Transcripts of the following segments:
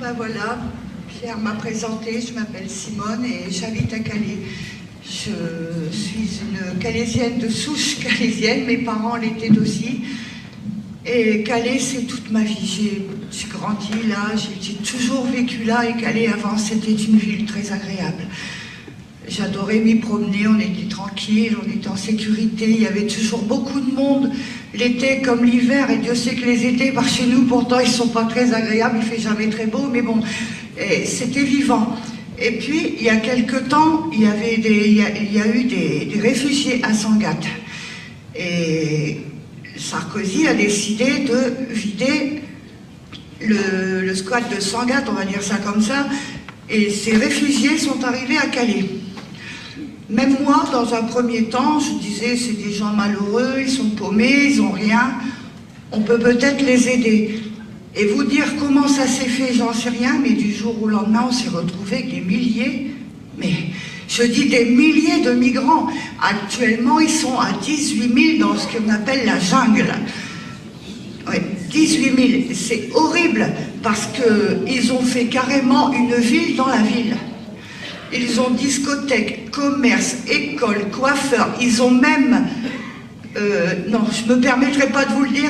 Ben voilà, Pierre m'a présenté, je m'appelle Simone et j'habite à Calais. Je suis une calaisienne de souche calaisienne, mes parents l'étaient aussi. Et Calais, c'est toute ma vie. J'ai grandi là, j'ai toujours vécu là, et Calais avant c'était une ville très agréable. J'adorais m'y promener, on était tranquille, on était en sécurité, il y avait toujours beaucoup de monde, l'été comme l'hiver, et Dieu sait que les étés par chez nous, pourtant ils ne sont pas très agréables, il ne fait jamais très beau, mais bon, c'était vivant. Et puis, il y a quelque temps, il y a eu des réfugiés à Sangatte. Et Sarkozy a décidé de vider le squat de Sangatte, on va dire ça comme ça, et ces réfugiés sont arrivés à Calais. Même moi, dans un premier temps, je disais, c'est des gens malheureux, ils sont paumés, ils n'ont rien, on peut peut-être les aider. Et vous dire comment ça s'est fait, j'en sais rien, mais du jour au lendemain, on s'est retrouvé avec des milliers, mais je dis des milliers de migrants. Actuellement, ils sont à 18 000 dans ce qu'on appelle la jungle. Oui, 18 000, c'est horrible, parce qu'ils ont fait carrément une ville dans la ville. Ils ont discothèque, commerce, école, coiffeur, ils ont même... non, je ne me permettrai pas de vous le dire,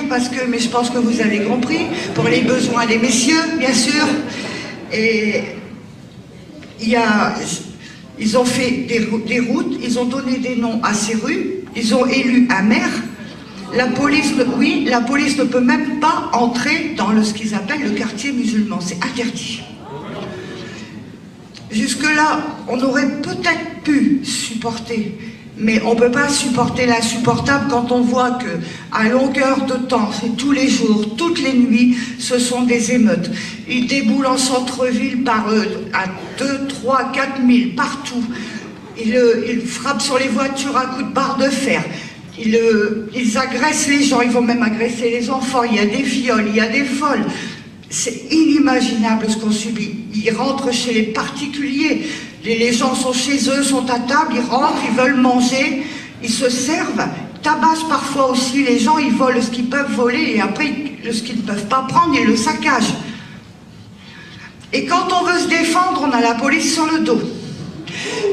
mais je pense que vous avez compris, pour les besoins des messieurs, bien sûr. Et ils ont fait des routes, ils ont donné des noms à ces rues, ils ont élu un maire. La police ne peut même pas entrer dans ce qu'ils appellent le quartier musulman, c'est interdit. Jusque-là, on aurait peut-être pu supporter, mais on ne peut pas supporter l'insupportable quand on voit qu'à longueur de temps, c'est tous les jours, toutes les nuits, ce sont des émeutes. Ils déboulent en centre-ville à 2, 3, 4 000, partout. Ils frappent sur les voitures à coups de barre de fer. Ils agressent les gens, ils vont même agresser les enfants. Il y a des viols, il y a des vols. C'est inimaginable ce qu'on subit. Ils rentrent chez les particuliers. Les gens sont chez eux, sont à table, ils rentrent, ils veulent manger, ils se servent, tabassent parfois aussi les gens, ils volent ce qu'ils peuvent voler et après, ce qu'ils ne peuvent pas prendre, ils le saccagent. Et quand on veut se défendre, on a la police sur le dos.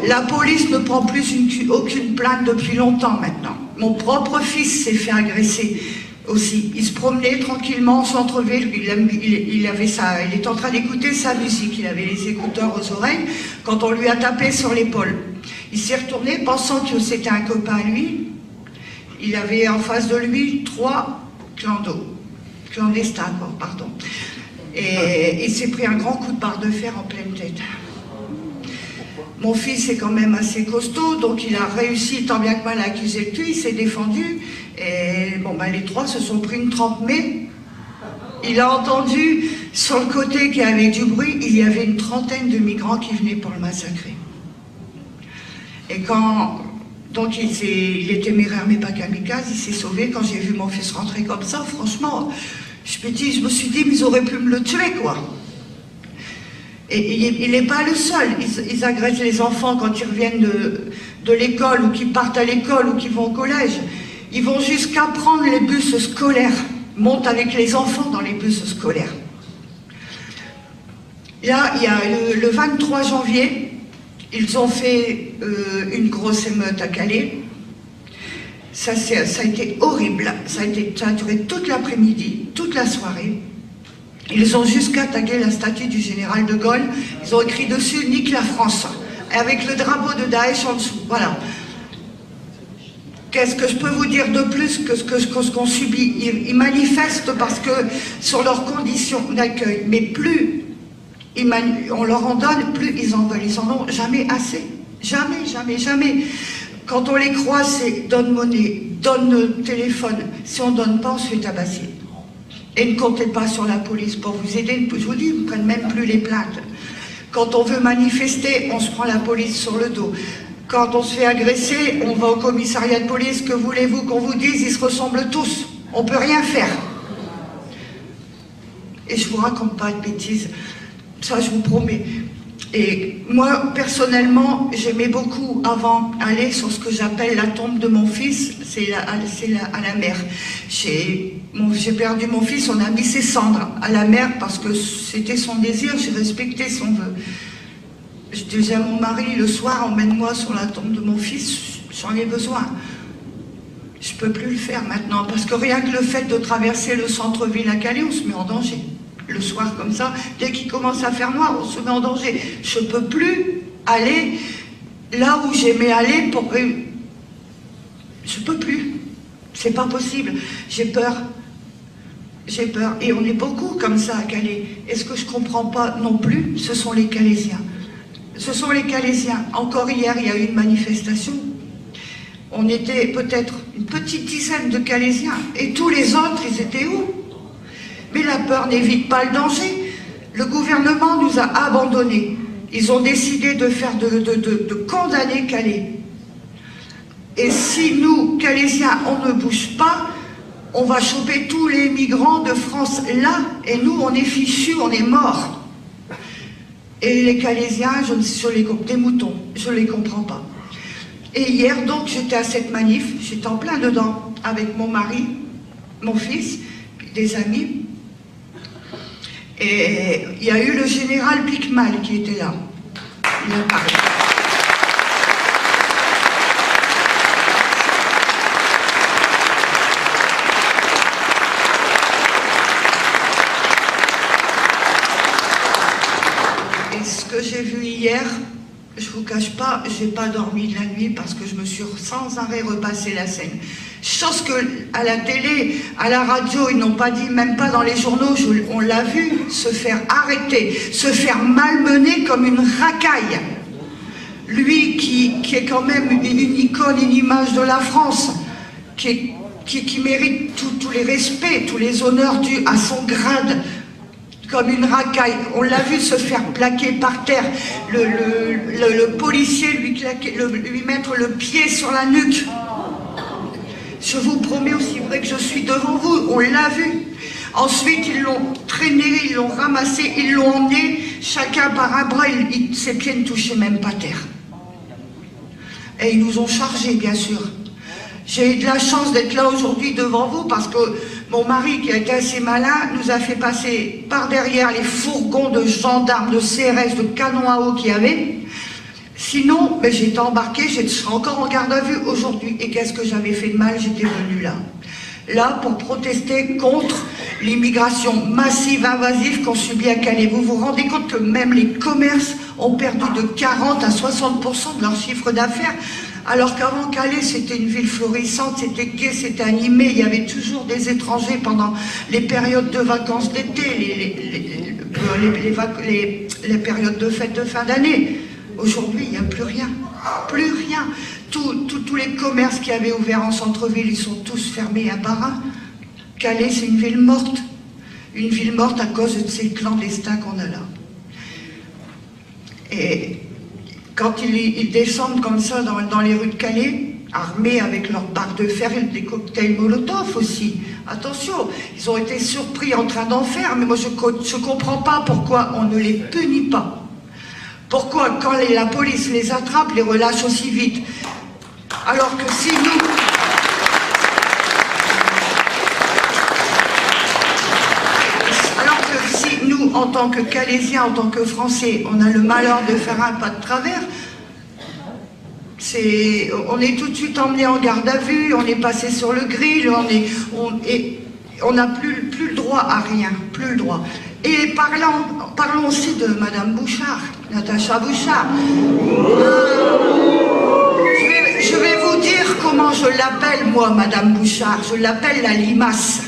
La police ne prend plus aucune plainte depuis longtemps maintenant. Mon propre fils s'est fait agresser aussi. Il se promenait tranquillement au centre-ville, il était en train d'écouter sa musique, il avait les écouteurs aux oreilles, quand on lui a tapé sur l'épaule. Il s'est retourné pensant que c'était un copain à lui. Il avait en face de lui 3 clandestins, pardon. Et il s'est pris un grand coup de barre de fer en pleine tête. Mon fils est quand même assez costaud, donc il a réussi tant bien que mal à accuser le tue, il s'est défendu. Et bon, les 3 se sont pris une trempe, mais il a entendu sur le côté qu'il y avait du bruit, il y avait une trentaine de migrants qui venaient pour le massacrer. Et donc il est téméraire mais pas kamikaze, il s'est sauvé. Quand j'ai vu mon fils rentrer comme ça, franchement, je me suis dit, mais ils auraient pu me le tuer, quoi. Et il n'est pas le seul. Ils agressent les enfants quand ils reviennent de l'école, ou qu'ils partent à l'école, ou qu'ils vont au collège. Ils vont jusqu'à prendre les bus scolaires, montent avec les enfants dans les bus scolaires. Là, il y a le 23 janvier, ils ont fait une grosse émeute à Calais. Ça a été horrible. Ça a duré toute l'après-midi, toute la soirée. Ils ont jusqu'à taguer la statue du général de Gaulle. Ils ont écrit dessus « Nique la France » avec le drapeau de Daesh en dessous. Voilà. Qu'est-ce que je peux vous dire de plus que ce qu'on subit? Ils manifestent parce que sur leurs conditions d'accueil, mais plus on leur en donne, plus ils en veulent. Ils en ont jamais assez. Jamais, jamais, jamais. Quand on les croise, c'est donne monnaie, donne téléphone. Si on ne donne pas, on se fait tabasser. Et ne comptez pas sur la police pour vous aider. Je vous dis, ils ne prennent même plus les plaintes. Quand on veut manifester, on se prend la police sur le dos. Quand on se fait agresser, on va au commissariat de police. Que voulez-vous qu'on vous dise? Ils se ressemblent tous. On ne peut rien faire. Et je ne vous raconte pas de bêtises. Ça, je vous promets. Et moi, personnellement, j'aimais beaucoup avant aller sur ce que j'appelle la tombe de mon fils, c'est à la mer. J'ai perdu mon fils, on a mis ses cendres à la mer parce que c'était son désir, j'ai respecté son vœu. Je disais à mon mari, le soir, emmène-moi sur la tombe de mon fils, j'en ai besoin. Je ne peux plus le faire maintenant, parce que rien que le fait de traverser le centre-ville à Calais, on se met en danger. Le soir comme ça, dès qu'il commence à faire noir, on se met en danger. Je ne peux plus aller là où j'aimais aller pour... Je ne peux plus. C'est pas possible. J'ai peur. J'ai peur. Et on est beaucoup comme ça à Calais. Et ce que je ne comprends pas non plus, ce sont les Calaisiens. Ce sont les Calaisiens. Encore hier, il y a eu une manifestation. On était peut-être une petite dizaine de Calaisiens. Et tous les autres, ils étaient où? Mais la peur n'évite pas le danger. Le gouvernement nous a abandonnés. Ils ont décidé de condamner Calais. Et si nous, Calaisiens, on ne bouge pas, on va choper tous les migrants de France là, et nous, on est fichus, on est morts. Et les Calaisiens, des moutons, je ne les comprends pas. Et hier, donc, j'étais à cette manif, j'étais en plein dedans, avec mon mari, mon fils, des amis. Et il y a eu le général Picmal qui était là. Il a parlé. Et ce que j'ai vu hier, je vous cache pas, j'ai pas dormi de la nuit parce que je me suis sans arrêt repassé la scène. Chose que à la télé, à la radio, ils n'ont pas dit, même pas dans les journaux, on l'a vu se faire arrêter, se faire malmener comme une racaille. Lui qui est quand même une icône, une image de la France, qui mérite tous les respects, tous les honneurs dus à son grade, comme une racaille. On l'a vu se faire plaquer par terre, le policier lui mettre le pied sur la nuque. Je vous promets aussi vrai que je suis devant vous, on l'a vu. Ensuite, ils l'ont traîné, ils l'ont ramassé, ils l'ont emmené, chacun par un bras, ses pieds ne touchaient même pas terre. Et ils nous ont chargés, bien sûr. J'ai eu de la chance d'être là aujourd'hui devant vous parce que mon mari, qui a été assez malin, nous a fait passer par derrière les fourgons de gendarmes, de CRS, de canons à eau qu'il y avait. Sinon, ben, j'étais embarquée, je serais encore en garde à vue aujourd'hui. Et qu'est-ce que j'avais fait de mal? J'étais venue là. Là, pour protester contre l'immigration massive, invasive qu'on subit à Calais. Vous vous rendez compte que même les commerces ont perdu de 40 à 60% de leur chiffre d'affaires, alors qu'avant Calais, c'était une ville florissante, c'était gai, c'était animé, il y avait toujours des étrangers pendant les périodes de vacances d'été, les périodes de fêtes de fin d'année. Aujourd'hui, il n'y a plus rien. Plus rien. Tous les commerces qui avaient ouvert en centre-ville, ils sont tous fermés à part un. Calais, c'est une ville morte. Une ville morte à cause de ces clandestins qu'on a là. Et quand ils descendent comme ça dans les rues de Calais, armés avec leurs barres de fer et des cocktails Molotov aussi. Attention, ils ont été surpris en train d'en faire, mais moi je ne comprends pas pourquoi on ne les punit pas. Pourquoi, quand la police les attrape, les relâche aussi vite? Alors que si nous, en tant que Calaisiens, en tant que Français, on a le malheur de faire un pas de travers, on est tout de suite emmené en garde à vue, on est passé sur le grill, on n'a plus le droit à rien, plus le droit. Et parlons aussi de Madame Bouchard, Natacha Bouchard. Je vais vous dire comment je l'appelle, moi, Madame Bouchard. Je l'appelle la limace.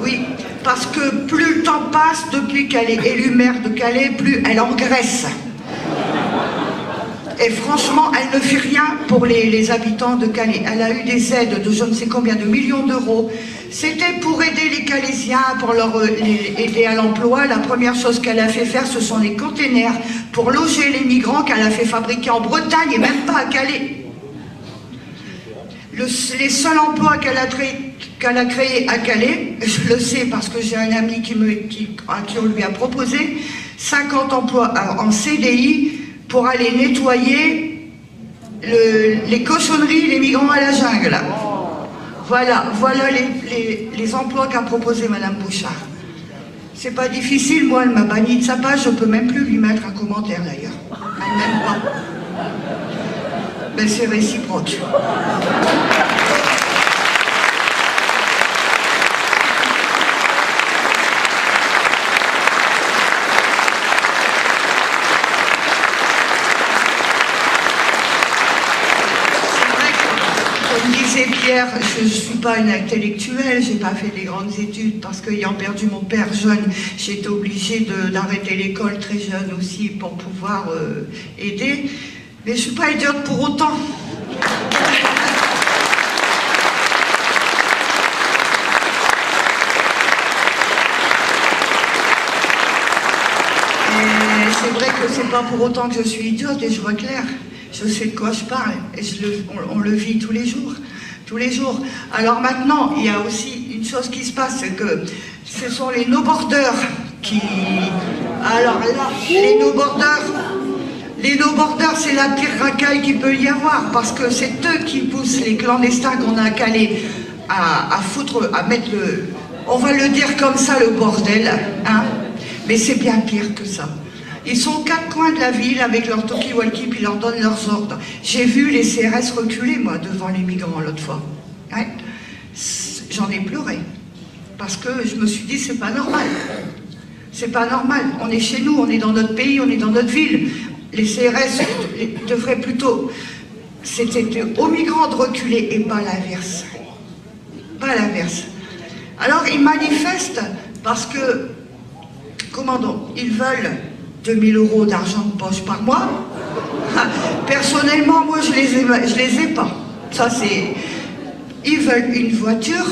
Oui, parce que plus le temps passe, depuis qu'elle est élue maire de Calais, plus elle engraisse. Et franchement, elle ne fait rien pour les habitants de Calais. Elle a eu des aides de je ne sais combien de millions d'euros. C'était pour aider les Calaisiens, pour aider à l'emploi. La première chose qu'elle a fait faire, ce sont les containers pour loger les migrants qu'elle a fait fabriquer en Bretagne et même pas à Calais. Les seuls emplois qu'elle a créés à Calais, je le sais parce que j'ai un ami à qui on lui a proposé, 50 emplois en CDI pour aller nettoyer les cochonneries, les migrants à la jungle. Voilà les emplois qu'a proposé Madame Bouchard. C'est pas difficile, moi, elle m'a banni de sa page, je peux même plus lui mettre un commentaire d'ailleurs. Elle m'aime pas. Mais c'est réciproque. Comme disait Pierre, je ne suis pas une intellectuelle, je n'ai pas fait des grandes études parce qu'ayant perdu mon père jeune, j'ai été obligée d'arrêter l'école très jeune aussi pour pouvoir aider. Mais je ne suis pas idiote pour autant. Et c'est vrai que c'est pas pour autant que je suis idiote et je vois clair. Je sais de quoi je parle et on le vit tous les jours. Tous les jours. Alors maintenant, il y a aussi une chose qui se passe, c'est que ce sont les no-borders qui... Alors là, les no-borders, c'est la pire racaille qu'il peut y avoir, parce que c'est eux qui poussent les clandestins qu'on a calés à foutre, à mettre le... On va le dire comme ça, le bordel, hein. Mais c'est bien pire que ça. Ils sont aux quatre coins de la ville avec leur talkie-walkie, puis ils leur donnent leurs ordres. J'ai vu les CRS reculer, moi, devant les migrants l'autre fois. Ouais. J'en ai pleuré. Parce que je me suis dit, c'est pas normal. C'est pas normal. On est chez nous, on est dans notre pays, on est dans notre ville. Les CRS devraient plutôt... C'était aux migrants de reculer et pas l'inverse. Pas l'inverse. Alors, ils manifestent parce que, comment donc, ils veulent 2000 € d'argent de poche par mois. Personnellement, moi, je les ai pas. Ça, c'est... Ils veulent une voiture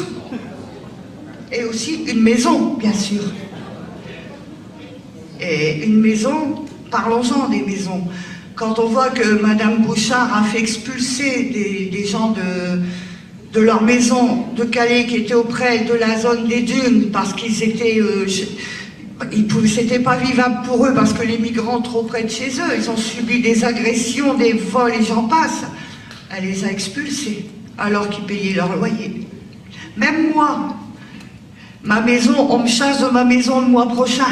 et aussi une maison, bien sûr. Et une maison, parlons-en des maisons. Quand on voit que Madame Bouchard a fait expulser des gens de leur maison de Calais qui étaient auprès de la zone des dunes parce qu'ils étaient... C'était pas vivable pour eux parce que les migrants trop près de chez eux, ils ont subi des agressions, des vols et j'en passe. Elle les a expulsés alors qu'ils payaient leur loyer. Même moi, ma maison, on me chasse de ma maison le mois prochain.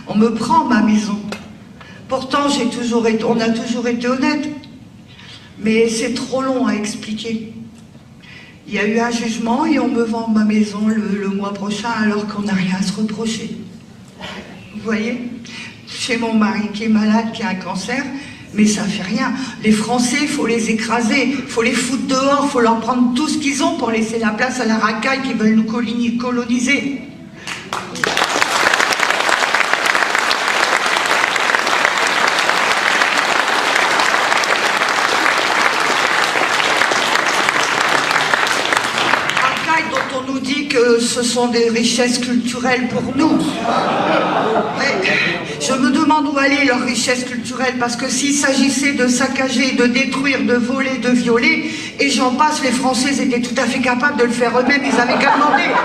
On me prend ma maison. Pourtant, on a toujours été honnête. Mais c'est trop long à expliquer. Il y a eu un jugement et on me vend ma maison le mois prochain alors qu'on n'a rien à se reprocher. Vous voyez? Chez mon mari qui est malade, qui a un cancer, mais ça fait rien. Les Français, il faut les écraser, il faut les foutre dehors, il faut leur prendre tout ce qu'ils ont pour laisser la place à la racaille qui veulent nous coloniser. Dont on nous dit que ce sont des richesses culturelles pour nous. Mais je me demande où allaient leurs richesses culturelles, parce que s'il s'agissait de saccager, de détruire, de voler, de violer, et j'en passe, les Français étaient tout à fait capables de le faire eux-mêmes, ils avaient qu'à demander. Hein?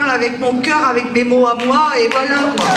Avec mon cœur, avec mes mots à moi, et voilà quoi.